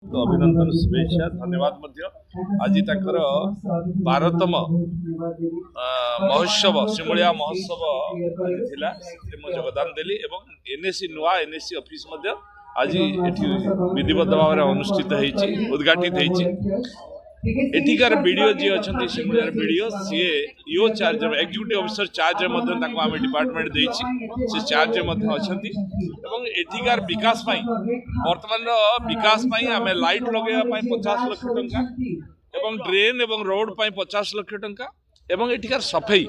तो अभिनंदन शुभेच्छा धन्यवाद आज 12तम महोत्सव सिमुलिया महोत्सव थिला जोगदान देली एवं एनएसी नुआ एनएसी ऑफिस आज विधिवत भाव में अनुष्ठित उद्घाटित एठिकार वीडियो जी अच्छा सिमुलियार वीडियो सी यो चार्ज एक्जिक्यूटिव ऑफिसर चार्ज आम डिपार्टमेंट से चार्ज अच्छा एठिकार विकास वर्तमान विकास आम लाइट लगे 50 लाख टंका एवं ड्रेन एवं रोड 50 लाख टंका एवं एठिकार सफाई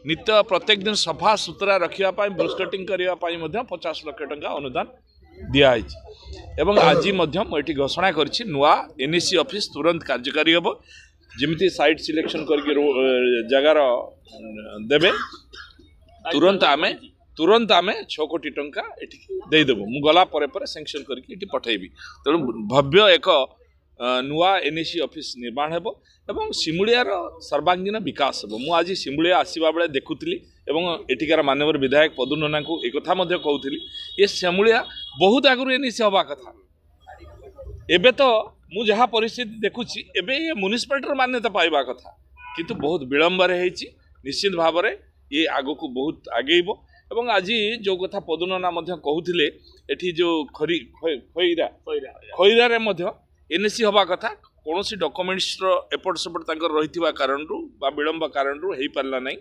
नित्य प्रत्येक दिन सफा सुतरा रखापी ब्रुश कटिंग करने 50 लाख टंका अनुदान दिखाई एवं आज मुझे घोषणा करी नुआ एनएसी ऑफिस तुरंत कार्यकारी हम जमी साइट सिलेक्शन कर जगार देवे तुरंत आम 6 कोटी टंका देदेबू मु गला पर सैंक्शन करके पठेबी तेणु भव्य एक नुआ एनएसी ऑफिस निर्माण हेबो एवं सिमुलियार सर्वांगीन विकास हेबो मु आज सिमुलिया आसीबा बेले देखुतली एवं एठिकार माननीय विधायक पदु नना को एक कथा मध्य कहूली ये सिमुलिया बहुत आगु एनएसी हवा कथा एबे तो मु जहाँ परिस्थिति देखुची एबे ये म्युनिसिपालिटी मान्यता पाइबा कथा किंतु बहुत विलंब निश्चित भाव में ये आग को बहुत आगेब एवं आज जो कथा पदु नना कहते एठी जो खईरा एनएसी हवा कथा कौन सी डॉक्यूमेंट्स एपट सेपट रही कारण विलंब कारण हो पारा ना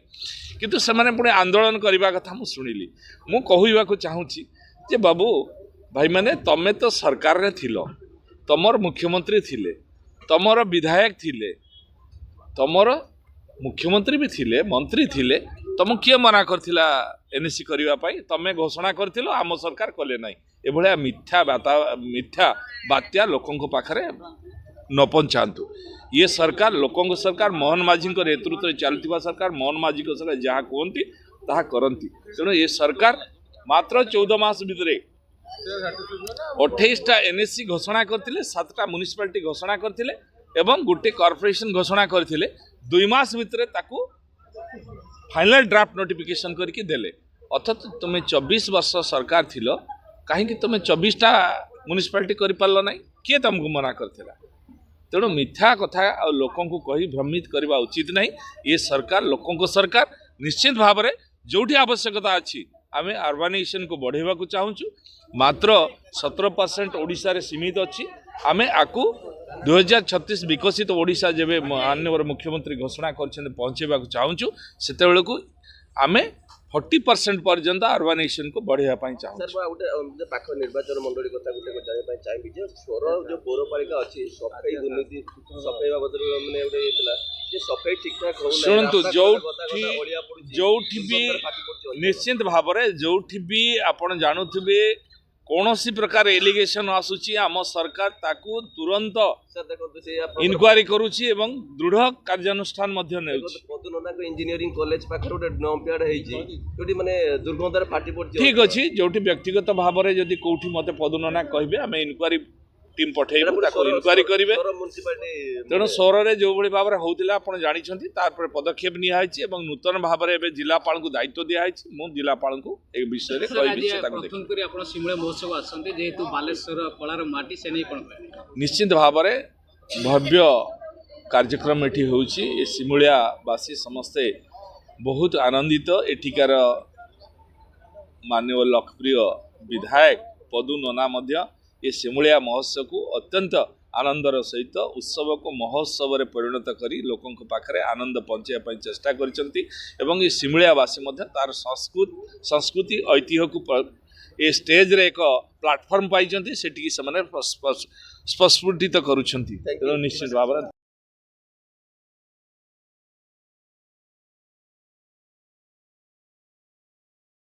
किंतु से पुणे आंदोलन करने कथा मुझे शुणिली मु कहवाक चाहूँगी जे बाबू भाई मैंने तमें तो सरकार रे थिलो तमर मुख्यमंत्री थिले तमर विधायक थिले तमर मुख्यमंत्री भी थिले मंत्री थिले तुम किए मना करथिला एनएसी करने तमें घोषणा करथिलो आम सरकार कले ना एभलिया मिथ्या बात्या लोकों पाखरे न पहुंचातु ये सरकार लोकों सरकार मोहन माझी नेतृत्व में चलती सरकार मोहन माझी सरकार जहाँ कहती ताहा करती तेणु ये सरकार मात्र 14 मास भितर 28टा एनएसी घोषणा करते 7टा म्युनिसिपालिटी घोषणा करते एवं गोटे कॉर्पोरेशन घोषणा करते 2 मास भितर ताकू फाइनल ड्राफ्ट नोटिफिकेशन करके देले अर्थात तुम्हें 24 वर्ष सरकार थिलो कहीं तुम्हें 24टा म्युनिसिपालिटी कर पारल ना किए तुमको मना करथिला तेणु मिथ्या कथा लोकों को कही भ्रमित करवा उचित नहीं ये सरकार लोकों को सरकार निश्चित भाव में जोठी आवश्यकता अच्छी आम अर्बानाइजेशन को बढ़ेवा को चाहूँ मात्र 17% ओडिशा रे सीमित अच्छी आम आकु 2036 विकसित ओडिशा जब माननीय मुख्यमंत्री घोषणा कर पहुँचेवा को चाहूँ से आम 40% पर्यंत अर्बानाइजेशन को बढ़ाई चाहूँ सर निर्वाचन मंडली कथा गोटे चाहिए स्वर जो पौरपालिका अच्छी सफाई दुर्नीति सफाई बाबद मैंने सफाई ठीक ठाक शुणु जो भी निश्चित भाव में जो भी आपण जानुवे कौन सी प्रकार एलिगेशन आसूची आम सरकार ताकू तुरंत इनक्वारी करुची एवं दृढ़ कार्यानुष्ठान इंजीनियरिंग कॉलेज पाखे गोटे माने दुर्गंधार फाटी पड़ ठीक अच्छी जो व्यक्तिगत भाव में जदि कौटी मत पदु नना कहे आम इनक्वारी टीम पठेबू इनक्वारी करेंगे तेणु सहर में जो भाव में होता आप जानते पदक्षेप निहाई नूतन भाव में जिलापाल को दायित्व दिखाई मु जिलापाल को एक विषय निश्चित भाव में भव्य कार्यक्रम एठी होउची ए सिमुलियावासी समस्ते बहुत आनंदित एठिकार माननीय लोकप्रिय विधायक पदु नना मध्य ये सिमुलिया महोत्सव को अत्यंत आनंदर सहित उत्सव को महोत्सव रे परिणत करी लोकों पाखरे आनंद पहुँचाई चेष्टा करिसंती एवं ये सिमुलियावासी तार संस्कृति ऐतिह्य को ये स्टेज रे एक प्लाटफॉर्म पाई सेठी से स्पष्टीत करुछंती निश्चित भाव